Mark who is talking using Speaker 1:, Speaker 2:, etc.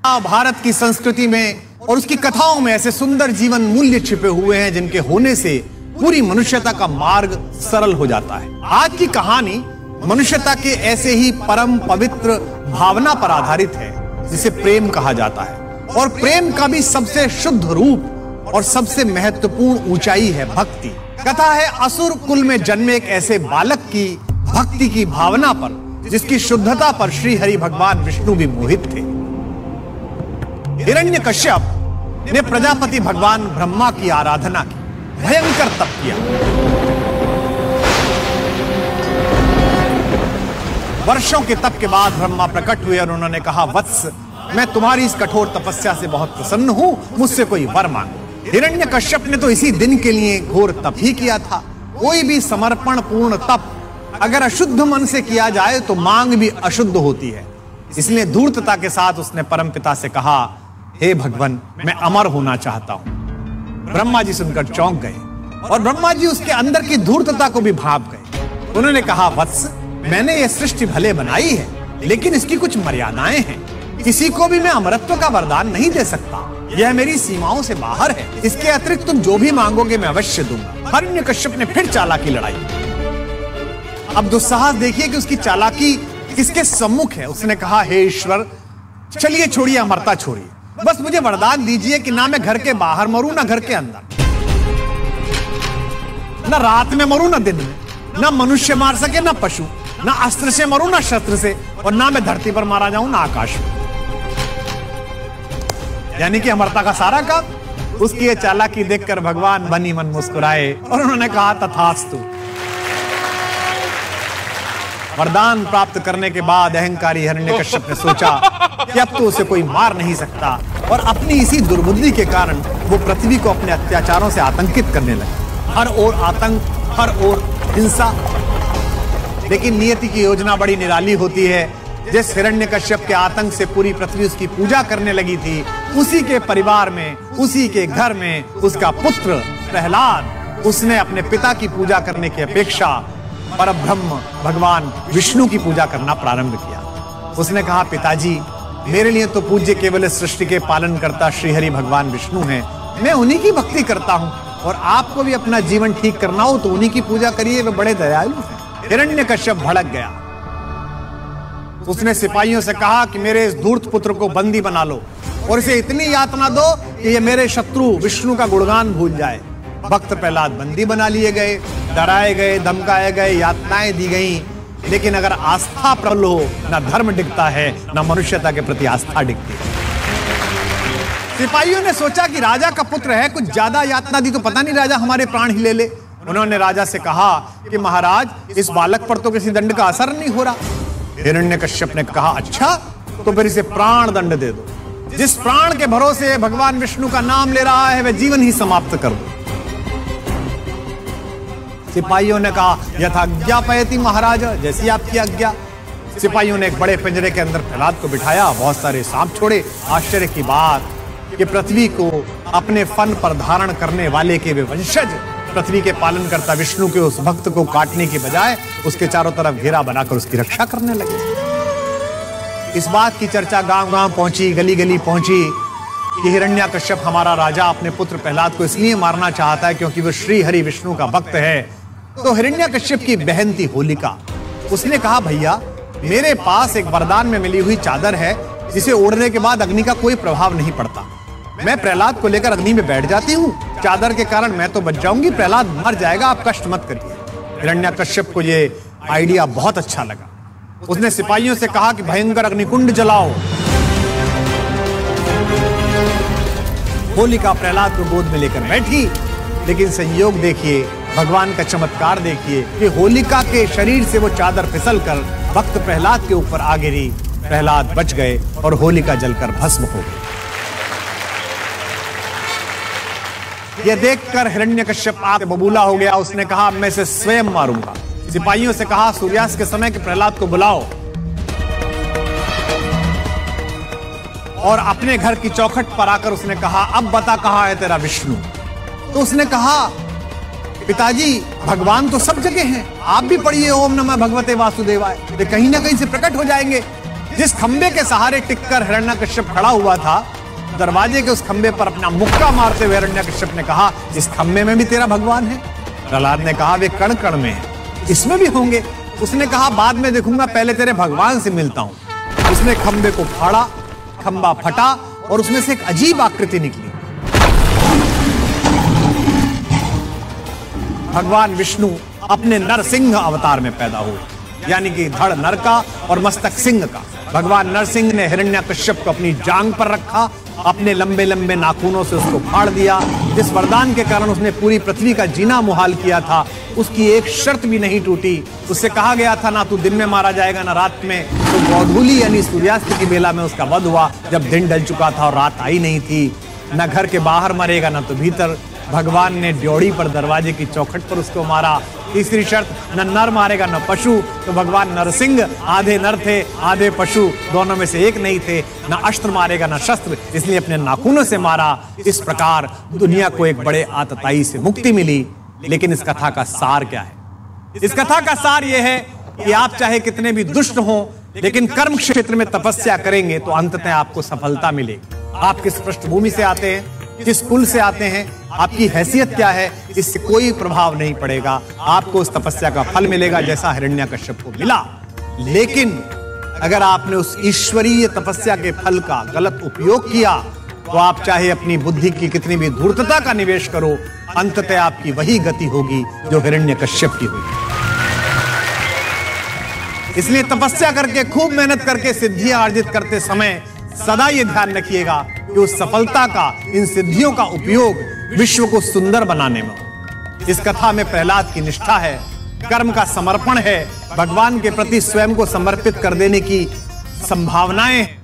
Speaker 1: भारत की संस्कृति में और उसकी कथाओं में ऐसे सुंदर जीवन मूल्य छिपे हुए हैं जिनके होने से पूरी मनुष्यता का मार्ग सरल हो जाता है। आज की कहानी मनुष्यता के ऐसे ही परम पवित्र भावना पर आधारित है जिसे प्रेम कहा जाता है। और प्रेम का भी सबसे शुद्ध रूप और सबसे महत्वपूर्ण ऊंचाई है भक्ति। कथा है असुर कुल में जन्मे एक ऐसे बालक की भक्ति की भावना पर जिसकी शुद्धता पर श्री हरि भगवान विष्णु भी मोहित थे। हिरण्यकश्यप ने प्रजापति भगवान ब्रह्मा की आराधना की, भयंकर तप किया। वर्षों के तप के बाद ब्रह्मा प्रकट हुए और उन्होंने कहा, वत्स, मैं तुम्हारी इस कठोर तपस्या से बहुत प्रसन्न हूं, मुझसे कोई वर मांगो। हिरण्यकश्यप ने तो इसी दिन के लिए घोर तप ही किया था। कोई भी समर्पण पूर्ण तप अगर अशुद्ध मन से किया जाए तो मांग भी अशुद्ध होती है। इसलिए धूर्तता के साथ उसने परमपिता से कहा, हे भगवान, मैं अमर होना चाहता हूं। ब्रह्मा जी सुनकर चौंक गए और ब्रह्मा जी उसके अंदर की धूर्तता को भी भाप गए। उन्होंने कहा, वत्स, मैंने यह सृष्टि भले बनाई है, लेकिन इसकी कुछ मर्यादाएं हैं। किसी को भी मैं अमरत्व का वरदान नहीं दे सकता, यह मेरी सीमाओं से बाहर है। इसके अतिरिक्त तुम जो भी मांगोगे मैं अवश्य दूंगा। हिरण्यकश्यप ने फिर चालाकी लड़ाई। अब दुस्साहस देखिए कि उसकी चालाकी किसके सम्मुख है। उसने कहा, हे ईश्वर, चलिए छोड़िए अमरता छोड़िए, बस मुझे वरदान दीजिए कि ना मैं घर के बाहर मरूं ना घर के अंदर, ना रात में मरूं ना दिन में, ना मनुष्य मार सके ना पशु, ना अस्त्र से मरूं ना शस्त्र से, और ना मैं धरती पर मारा जाऊं ना आकाश में। यानी कि अमरता का सारा काम। उसकी ये चालाकी देखकर भगवान बनी मन मुस्कुराए और उन्होंने कहा, तथास्तु। वरदान प्राप्त करने के बाद अहंकारी हिरण्यकश्यप ने सोचा कि अब तो उसे कोई मार नहीं सकता, और अपनी इसी दुर्बुद्धि के कारण वो पृथ्वी को अपने अत्याचारों से आतंकित करने लगा। हर ओर आतंक, हर ओर हिंसा। लेकिन नियति की योजना बड़ी निराली होती है। जिस हिरण्यकश्यप के आतंक से पूरी पृथ्वी उसकी पूजा करने लगी थी, उसी के परिवार में, उसी के घर में उसका पुत्र प्रहलाद, उसने अपने पिता की पूजा करने की अपेक्षा परब्रह्म भगवान विष्णु की पूजा करना प्रारंभ किया। उसने कहा, पिताजी, मेरे लिए तो पूज्य केवल इस सृष्टि के पालन करता श्री हरि भगवान विष्णु हैं। मैं उन्हीं की भक्ति करता हूं, और आपको भी अपना जीवन ठीक करना हो तो उन्हीं की पूजा करिए, वे बड़े दयालु हैं। हिरण्यकश्यप भड़क गया। उसने सिपाहियों से कहा कि मेरे इस धूर्त पुत्र को बंदी बना लो और इसे इतनी यातना दो कि ये मेरे शत्रु विष्णु का गुणगान भूल जाए। भक्त प्रहलाद बंदी बना लिए गए, डराए गए, धमकाए गए, यातनाएं दी गई। लेकिन अगर आस्था प्रबल हो, ना धर्म डिगता है, ना मनुष्यता के प्रति आस्था डिगती है। सिपाहियों ने सोचा कि राजा का पुत्र है, कुछ ज्यादा यातना दी तो पता नहीं राजा हमारे प्राण ही ले ले। उन्होंने राजा से कहा कि महाराज, इस बालक पर तो किसी दंड का असर नहीं हो रहा। हिरण्यकश्यप ने कहा, अच्छा, तो फिर इसे प्राण दंड दे दो। जिस प्राण के भरोसे भगवान विष्णु का नाम ले रहा है, वह जीवन ही समाप्त कर दो। सिपाहियों ने कहा, यथाज्ञा पयति महाराज, जैसी आपकी आज्ञा। सिपाहियों ने एक बड़े पिंजरे के अंदर प्रहलाद को बिठाया, बहुत सारे सांप छोड़े। आश्चर्य की बात कि पृथ्वी को अपने फन पर धारण करने वाले के वे वंशज पृथ्वी के पालन करता विष्णु के उस भक्त को काटने की बजाय उसके चारों तरफ घेरा बनाकर उसकी रक्षा करने लगे। इस बात की चर्चा गांव-गांव पहुंची, गली-गली पहुंची कि हिरण्यकश्यप हमारा राजा अपने पुत्र प्रहलाद को इसलिए मारना चाहता है क्योंकि वो श्री हरि विष्णु का भक्त है। तो हिरण्यकश्यप की बहन थी होलिका। उसने कहा, भैया, मेरे पास एक वरदान में मिली हुई चादर है जिसे ओढ़ने के बाद अग्नि का कोई प्रभाव नहीं पड़ता। मैं प्रहलाद को लेकर अग्नि में बैठ जाती हूँ, चादर के कारण मैं तो बच जाऊंगी, प्रहलाद मर जाएगा, आप कष्ट मत करिए। हिरण्यकश्यप को ये आइडिया बहुत अच्छा लगा। उसने सिपाहियों से कहा कि भयंकर अग्निकुंड जलाओ। होलिका प्रहलाद को गोद में लेकर बैठी, लेकिन संयोग देखिए, भगवान का चमत्कार देखिए कि होलिका के शरीर से वो चादर फिसल कर भक्त प्रहलाद के ऊपर आ गिरी। प्रहलाद बच गए और होलिका जलकर भस्म हो गई। यह देखकर हिरण्यकश्यप आके बबूला हो गया। उसने कहा, मैं इसे स्वयं मारूंगा। सिपाहियों से कहा, सूर्यास्त के समय के प्रहलाद को बुलाओ और अपने घर की चौखट पर आकर उसने कहा, अब बता कहां है तेरा विष्णु। तो उसने कहा, पिताजी, भगवान तो सब जगह हैं, आप भी पढ़िए ओम नमः भगवते वासुदेवाय, वे कहीं ना कहीं से प्रकट हो जाएंगे। जिस खंबे के सहारे टिककर हिरण्यकश्यप खड़ा हुआ था, दरवाजे के उस खंबे पर अपना मुक्का मारते हुए हिरण्यकश्यप ने कहा, इस खंबे में भी तेरा भगवान है? प्रहलाद ने कहा, वे कण कण में है, इसमें भी होंगे। उसने कहा, बाद में देखूंगा, पहले तेरे भगवान से मिलता हूं। उसने खंबे को फाड़ा, खंबा फटा और उसमें से एक अजीब आकृति निकली। भगवान विष्णु अपने नरसिंह अवतार में पैदा हुए, यानी कि धड़ नर का और मस्तक सिंह का। भगवान नरसिंह ने हिरण्यकश्यप को अपनी जांग पर रखा, अपने लंबे लंबे नाखूनों से उसको फाड़ दिया। जिस वरदान के कारण उसने पूरी पृथ्वी का जीना मुहाल किया था, उसकी एक शर्त भी नहीं टूटी। उससे कहा गया था, ना तू दिन में मारा जाएगा ना रात में। तो गोधूली यानी सूर्यास्त की बेला में उसका वध हुआ, जब दिन ढल चुका था और रात आई नहीं थी। न घर के बाहर मरेगा ना तो भीतर। भगवान ने ड्योढ़ी पर दरवाजे की चौखट पर उसको मारा। तीसरी शर्त, न नर मारेगा न पशु। तो भगवान नरसिंह आधे नर थे आधे पशु, दोनों में से एक नहीं थे। न अस्त्र मारेगा न शस्त्र, इसलिए अपने नाखूनों से मारा। इस प्रकार दुनिया को एक बड़े आतताई से मुक्ति मिली। लेकिन इस कथा का सार क्या है? इस कथा का सार यह है कि आप चाहे कितने भी दुष्ट हों, लेकिन कर्म क्षेत्र में तपस्या करेंगे तो अंततः आपको सफलता मिलेगी। आप किस पृष्ठभूमि से आते हैं, किस कुल से आते हैं, आपकी हैसियत क्या है, इससे कोई प्रभाव नहीं पड़ेगा। आपको उस तपस्या का फल मिलेगा जैसा हिरण्यकश्यप को मिला। लेकिन अगर आपने उस ईश्वरीय तपस्या के फल का गलत उपयोग किया, तो आप चाहे अपनी बुद्धि की कितनी भी धूर्तता का निवेश करो, अंततः आपकी वही गति होगी जो हिरण्यकश्यप की हुई। इसलिए तपस्या करके, खूब मेहनत करके सिद्धियां अर्जित करते समय सदा ये ध्यान रखिएगा कि उस सफलता का, इन सिद्धियों का उपयोग विश्व को सुंदर बनाने में हो। इस कथा में प्रहलाद की निष्ठा है, कर्म का समर्पण है, भगवान के प्रति स्वयं को समर्पित कर देने की संभावनाएं हैं।